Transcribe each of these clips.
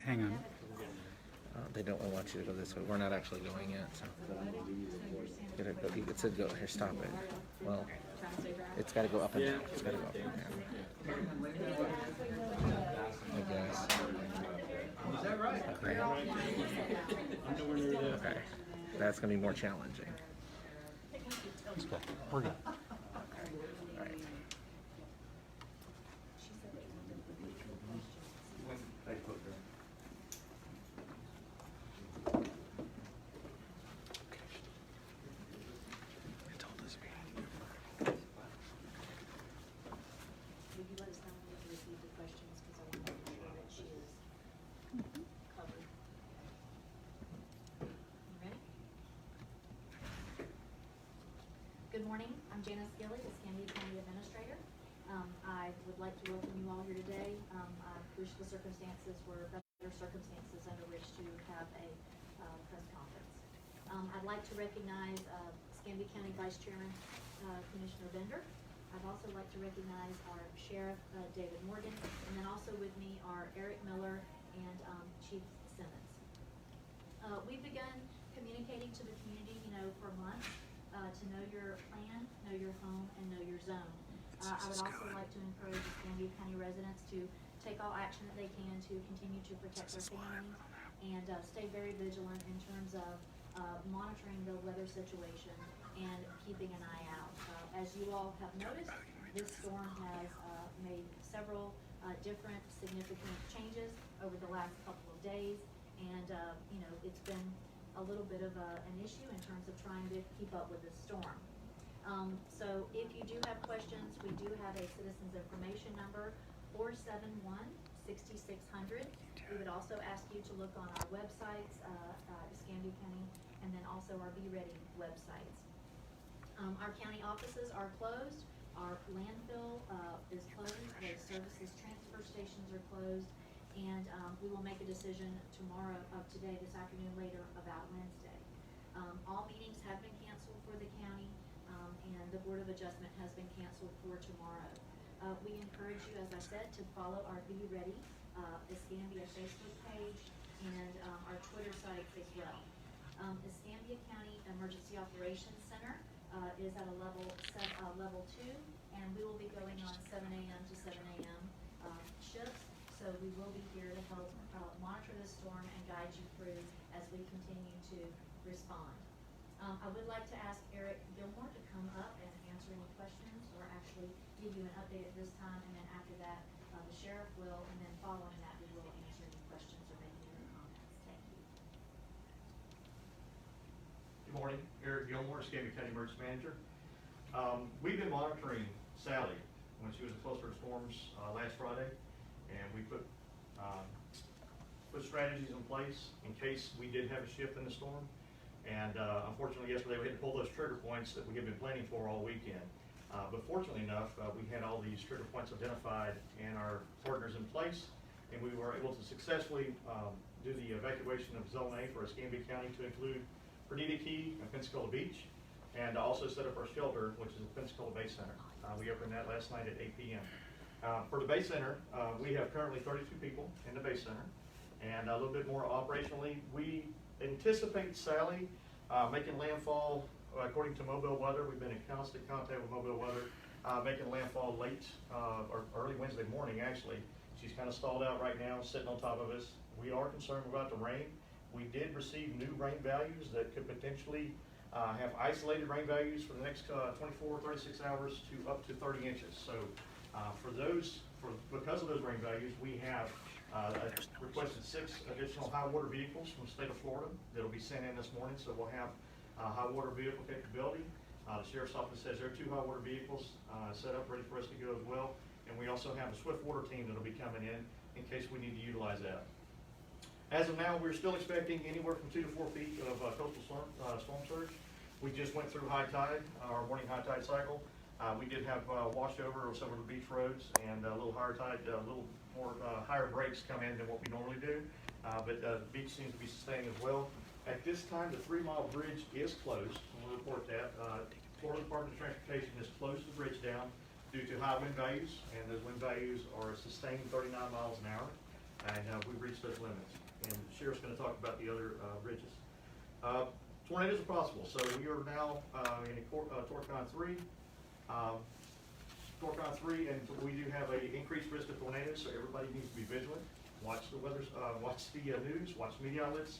Hang on. They don't want you to go this way. We're not actually going yet, so. It said go here, stop it. Well, it's got to go up and down. It's got to go up and down. I guess. Is that right? Okay. Okay. That's going to be more challenging. Let's go. We're good. All right. It told us we had to go first. Would you let us know when you receive the questions, because I want to make sure that she is covered. You ready? Good morning, I'm Janice Gilly, the Escambia County Administrator. I would like to welcome you all here today. I wish the circumstances were better circumstances under which to have a press conference. I'd like to recognize Escambia County Vice Chairman Commissioner Bender. I'd also like to recognize our Sheriff, David Morgan, and then also with me are Eric Miller and Chief Simmons. We've begun communicating to the community, for months, to know your plan, know your home, and know your zone. I would also like to encourage Escambia County residents to take all action that they can to continue to protect their families and stay very vigilant in terms of monitoring the weather situation and keeping an eye out. As you all have noticed, this storm has made several different significant changes over the last couple of days, and it's been a little bit of an issue in terms of trying to keep up with this storm. So if you do have questions, we do have a citizens information number, 471-6600. We would also ask you to look on our websites, Escambia County, and then also our Be Ready websites. Our county offices are closed. Our landfill is closed. The services transfer stations are closed. And we will make a decision tomorrow, today, this afternoon, later, about Wednesday. All meetings have been canceled for the county, and the Board of Adjustment has been canceled for tomorrow. We encourage you, as I said, to follow our Be Ready Escambia Facebook page and our Twitter sites as well. Escambia County Emergency Operations Center is at a level 2, and we will be going on 7 a.m. to 7 a.m. Shifts. So we will be here to help monitor the storm and guide you through as we continue to respond. I would like to ask Eric Gilmore to come up and answer any questions, or actually give you an update at this time, and then after that, the sheriff will, and then following that, we will answer any questions or make any comments. Thank you. Good morning, Eric Gilmore, Escambia County Emergency Manager. We've been monitoring Sally when she was in cluster of storms last Friday, and we put strategies in place in case we did have a shift in the storm. And unfortunately, yesterday we had to pull those trigger points that we had been planning for all weekend. But fortunately enough, we had all these trigger points identified and our partners in place, and we were able to successfully do the evacuation of Zone A for Escambia County to include Perdita Key and Pensacola Beach, and also set up our shelter, which is the Pensacola Bay Center. We opened that last night at 8 p.m. For the Bay Center, we have currently 32 people in the Bay Center, and a little bit more operationally. We anticipate Sally making landfall, according to Mobile Weather. We've been in constant contact with Mobile Weather, making landfall late or early Wednesday morning, actually. She's kind of stalled out right now, sitting on top of us. We are concerned about the rain. We did receive new rain values that could potentially have isolated rain values for the next 24, 36 hours to up to 30 inches. So because of those rain values, we have requested 6 additional high water vehicles from the state of Florida that'll be sent in this morning. So we'll have high water vehicle capability. The Sheriff's Office says there are 2 high water vehicles set up ready for us to go as well. And we also have a swift water team that'll be coming in case we need to utilize that. As of now, we're still expecting anywhere from 2 to 4 feet of coastal storm surge. We just went through high tide, our morning high tide cycle. We did have wash over some of the beach roads, and a little higher tide, a little more higher breaks come in than what we normally do. But the beach seems to be sustaining as well. At this time, the 3-mile bridge is closed. We'll report that. Florida Department of Transportation has closed the bridge down due to high wind values, and those wind values are sustained 39 miles an hour, and we've reached those limits. Sheriff's gonna talk about the other, bridges. Tornadoes are possible, so we are now, in Torcon 3. Torcon 3, and we do have a increased risk of tornadoes, so everybody needs to be vigilant. Watch the weather, watch the news, watch media outlets,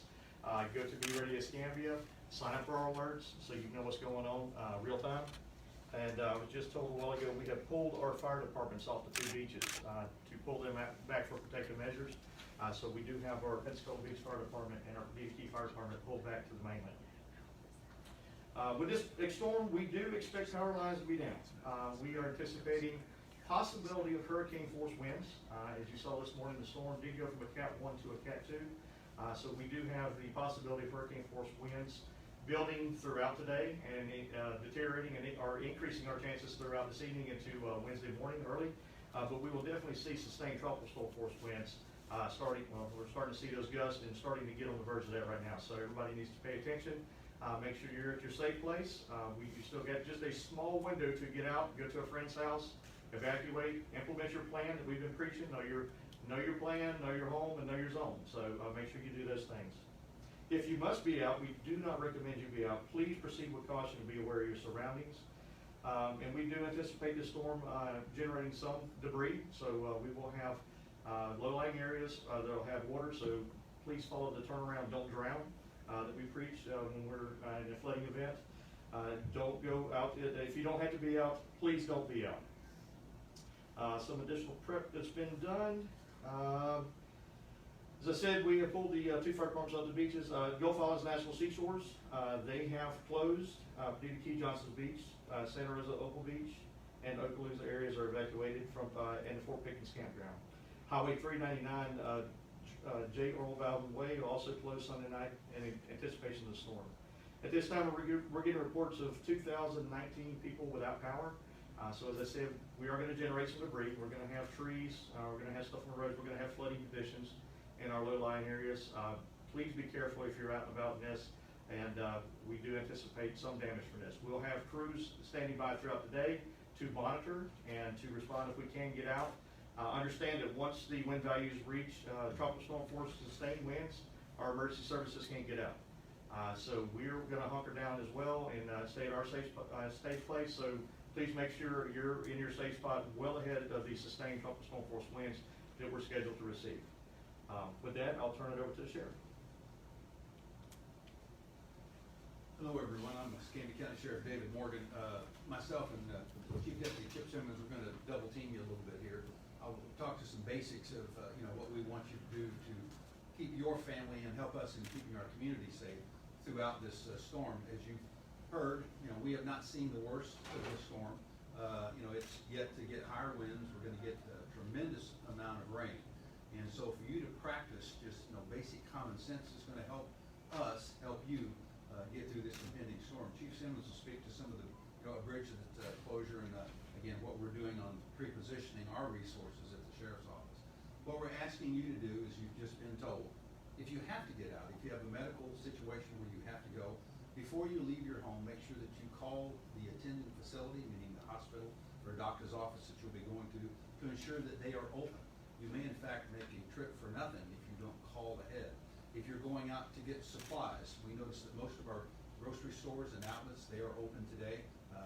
go to Be Ready Escambia, sign up for our alerts so you know what's going on real time. And I was just told a while ago, we have pulled our fire departments off the 2 beaches to pull them back for protective measures. So we do have our Pensacola Beach Fire Department and our DHT Fire Department pulled back to the mainland. With this big storm, we do expect power lines to be down. We are anticipating possibility of hurricane force winds. As you saw this morning, the storm did go from a Cat 1 to a Cat 2. So we do have the possibility of hurricane force winds building throughout today and deteriorating and are increasing our chances throughout this evening into Wednesday morning early. But we will definitely see sustained tropical storm force winds starting, well, we're starting to see those gusts and starting to get on the verge of that right now. So everybody needs to pay attention. Make sure you're at your safe place. You still got just a small window to get out, go to a friend's house, evacuate, implement your plan that we've been preaching. Know your plan, know your home, and know your zone. So make sure you do those things. If you must be out, we do not recommend you be out. Please proceed with caution and be aware of your surroundings. And we do anticipate this storm generating some debris, so we will have low-lying areas that will have water, so please follow the turnaround, don't drown that we preach when we're in a flooding event. Don't go out, if you don't have to be out, please don't be out. Some additional prep that's been done. As I said, we have pulled the 2 fire departments off the beaches. Gulf Islands National Seashores, they have closed due to Key Johnson's Beach, Santa Rosa Opal Beach, and Okaloosa areas are evacuated from and the Fort Pickens Campground. Highway 399, J. Earl Bowden Way also closed Sunday night in anticipation of the storm. At this time, we're getting reports of 2,019 people without power. So as I said, we are going to generate some debris. We're going to have trees. We're going to have stuff on the roads. We're going to have flooding conditions in our low-lying areas. Please be careful if you're out and about in this, and we do anticipate some damage from this. We'll have crews standing by throughout the day to monitor and to respond if we can get out. Understand that once the wind values reach tropical storm force sustained winds, our emergency services can't get out. So we're going to hunker down as well and stay at our safe place. So please make sure you're in your safe spot well ahead of the sustained tropical storm force winds that we're scheduled to receive. With that, I'll turn it over to the sheriff. Hello, everyone. I'm Escambia County Sheriff David Morgan. Myself and Chief Deputy Chip Simmons are going to double team you a little bit here. I'll talk to some basics of what we want you to do to keep your family and help us in keeping our community safe throughout this storm. As you've heard, we have not seen the worst of this storm. It's yet to get higher winds. We're going to get a tremendous amount of rain. And so for you to practice just basic common sense is going to help us help you get through this impending storm. Chief Simmons will speak to some of the bridge closure and again what we're doing on pre-positioning our resources at the Sheriff's Office. What we're asking you to do is you've just been told, if you have to get out, if you have a medical situation where you have to go, before you leave your home, make sure that you call the attendant facility, meaning the hospital or doctor's office that you'll be going to ensure that they are open. You may in fact make a trip for nothing if you don't call ahead. If you're going out to get supplies, we notice that most of our grocery stores and outlets, they are open today.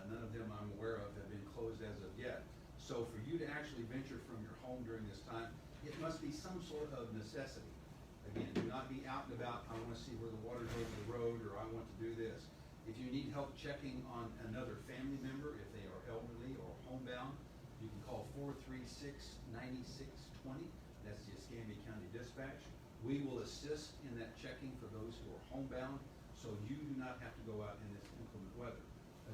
None of them I'm aware of have been closed as of yet. So for you to actually venture from your home during this time, it must be some sort of necessity. Again, do not be out and about, I want to see where the water's over the road, or I want to do this. If you need help checking on another family member, if they are elderly or homebound, you can call 436-9620. That's the Escambia County Dispatch. We will assist in that checking for those who are homebound, so you do not have to go out in this inclement weather.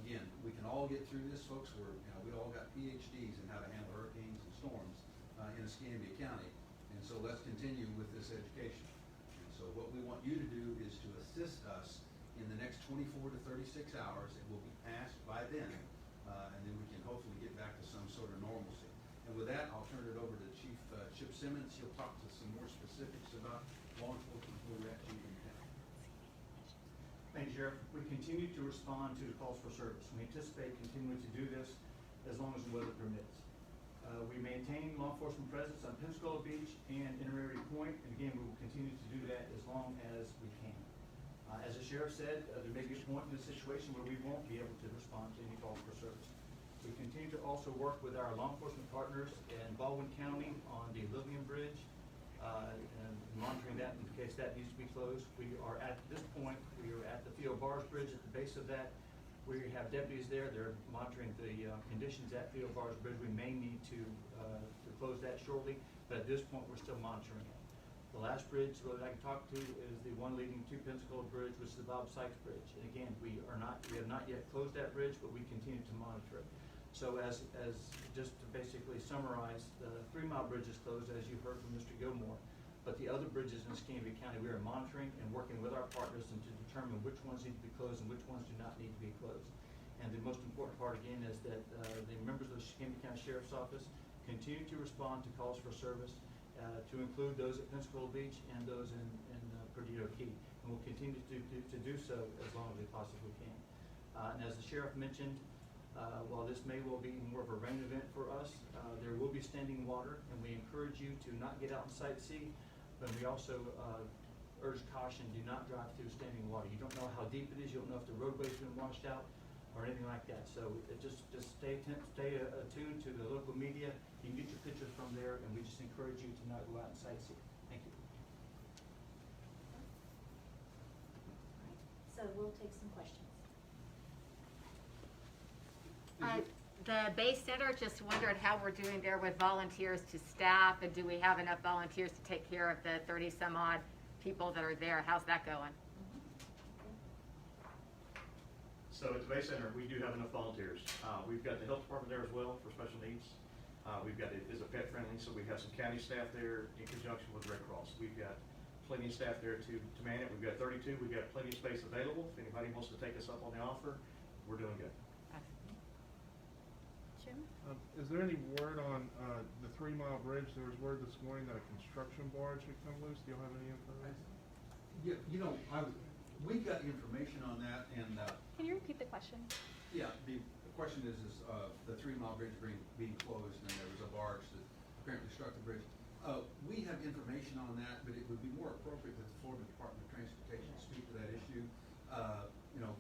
Again, we can all get through this, folks. We all got PhDs in how to handle hurricanes and storms in Escambia County, and so let's continue with this education. And so what we want you to do is to assist us in the next 24 to 36 hours. It will be passed by then, and then we can hopefully get back to some sort of normalcy. And with that, I'll turn it over to Chief Chip Simmons. He'll talk to some more specifics about law enforcement who are actually in town. Thank you, Sheriff. We continue to respond to calls for service. We anticipate continuing to do this as long as the weather permits. We maintain law enforcement presence on Pensacola Beach and Inner Point, and again, we will continue to do that as long As the sheriff said, there may be a point in the situation where we won't be able to respond to any calls for service. We continue to also work with our law enforcement partners in Baldwin County on the Lillian Bridge, and monitoring that in case that needs to be closed. We are at this point, we are at the Theo Bars Bridge at the base of that. We have deputies there, they're monitoring the conditions at Theo Bars Bridge. We may need to close that shortly, but at this point, we're still monitoring it. The last bridge that I can talk to is the one leading to Pensacola Bridge, which is the Bob Sykes Bridge. And again, we have not yet closed that bridge, but we continue to monitor it. So as just to basically summarize, the 3 Mile Bridge is closed, as you heard from Mr. Gilmore. But the other bridges in Escambia County, we are monitoring and working with our partners and to determine which ones need to be closed and which ones do not need to be closed. And the most important part again is that the members of the Escambia County Sheriff's Office continue to respond to calls for service, to include those at Pensacola Beach and those in Perdido Key. And we'll continue to do so as long as we possibly can. And as the sheriff mentioned, while this may well be more of a rain event for us, there will be standing water, and we encourage you to not get out and sightsee, but we also urge caution, do not drive through standing water. You don't know how deep it is, you don't know if the roadway's been washed out or anything like that. So just stay attuned to the local media. You can get your pictures from there, and we just encourage you to not go out and sightsee. Thank you. So we'll take some questions. The Bay Center, just wondered how we're doing there with volunteers to staff, and do we have enough volunteers to take care of the 30 some odd people that are there? How's that going? So at the Bay Center, we do have enough volunteers. We've got the health department there as well for special needs. We've got it is a pet friendly, so we have some county staff there in conjunction with Red Cross. We've got plenty of staff there to man it. We've got 32. We've got plenty of space available. If anybody wants to take us up on the offer, we're doing good. Jim? Is there any word on the 3 Mile Bridge? There was word this morning that a construction barge had come loose. Do you have any information? Yeah, you know, we got information on that, and Can you repeat the question? yeah, the question is the 3 Mile Bridge being closed, and there was a barge that apparently struck the bridge. We have information on that, but it would be more appropriate that the Florida Department of Transportation speak to that issue. You know,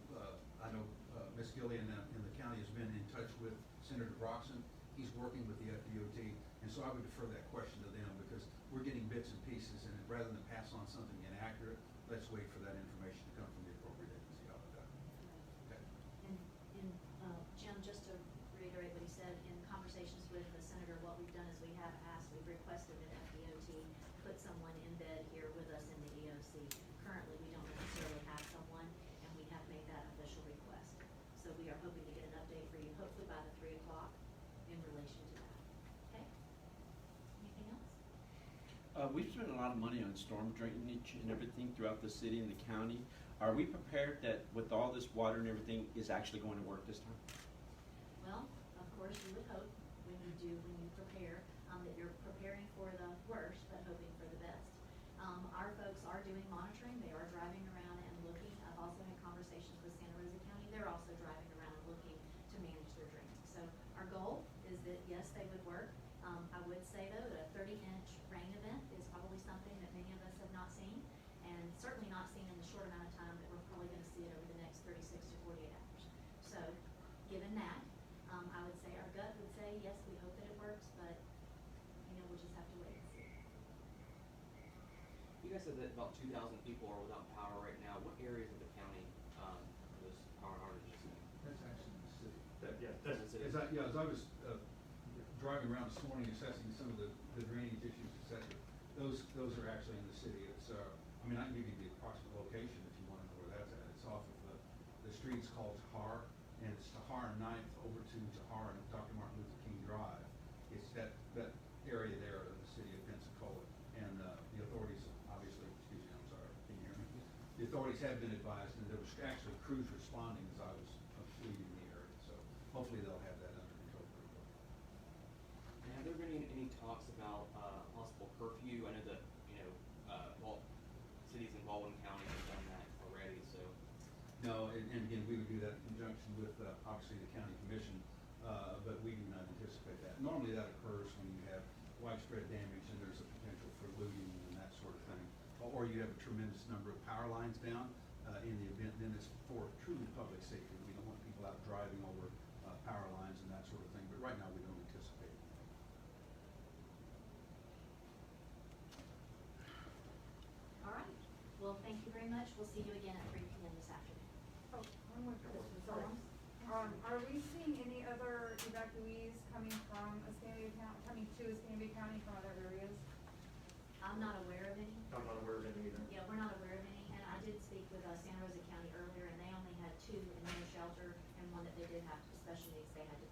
I know Ms. Gillian in the county has been in touch with Senator Broxson. He's working with the FDOT, and so I would defer that question to them, because we're getting bits and pieces, and rather than pass on something inaccurate, let's wait for that information to come from the appropriate agency. How about that? Okay. And Jim, just to reiterate what he said, in conversations with the senator, what we've done is we've requested that FDOT put someone in bed here with us in the EOC. Currently, we don't necessarily have someone, and we have made that official request. So we are hoping to get an update for you, hopefully by the 3 o'clock, in relation to that. Okay? Anything else? We've spent a lot of money on storm drainage and everything throughout the city and the county. Are we prepared that with all this water and everything is actually going to work this time? Well, of course, you would hope when you prepare, that you're preparing for the worst, but hoping for the best. Our folks are doing monitoring. They are driving around and looking. I've also had conversations with Santa Rosa County. They're also driving around looking to manage their draining. So our goal is that, yes, they would work. I would say, though, that a 30-inch rain event is probably something that many of us have not seen, and certainly not seen in the short amount of time that we're probably going to see it over the next 36 to 48 hours. So given that, I would say our gut would say, yes, we hope that it works, but, we'll just have to wait and see. You guys said that about 2,000 people are without power right now. What areas of the county are those power outages in? That's actually in the city. That's Is it- As I was driving around this morning assessing some of the drainage issues, et cetera, those are actually in the city. It's I mean, I can give you the approximate location if you want to know where that's at. It's off of the street's called Tahar, and it's Tahar and 9th over to Tahar and Dr. Martin Luther King Drive. It's that area there in the city of Pensacola, and the authorities obviously, excuse me, I'm sorry, can you hear me? The authorities have been advised, and there was actually crews responding as I was leaving the area, so hopefully they'll have that under control pretty quickly. And have there been any talks about possible curfew? I know that, cities in Baldwin County have done that already, so. No, and again, we would do that in conjunction with, obviously, the county commission, but we do not anticipate that. Normally that occurs when you have widespread damage and there's a potential for looting and that sort of thing. Or you have a tremendous number of power lines down. in the event, then it's for truly public safety. We don't want people out driving over power lines and that sort of thing, but right now we don't anticipate anything. All right, well, thank you very much. We'll see you again at 3 p.m. this afternoon. Oh, one more question, sorry. Are we seeing any other evacuees coming from Escambia County, coming to Escambia County from other areas? I'm not aware of any. I'm not aware of any either. Yeah, we're not aware of any, and I did speak with Santa Rosa County earlier, and they only had 2 in their shelter, and one that they did have special needs they had to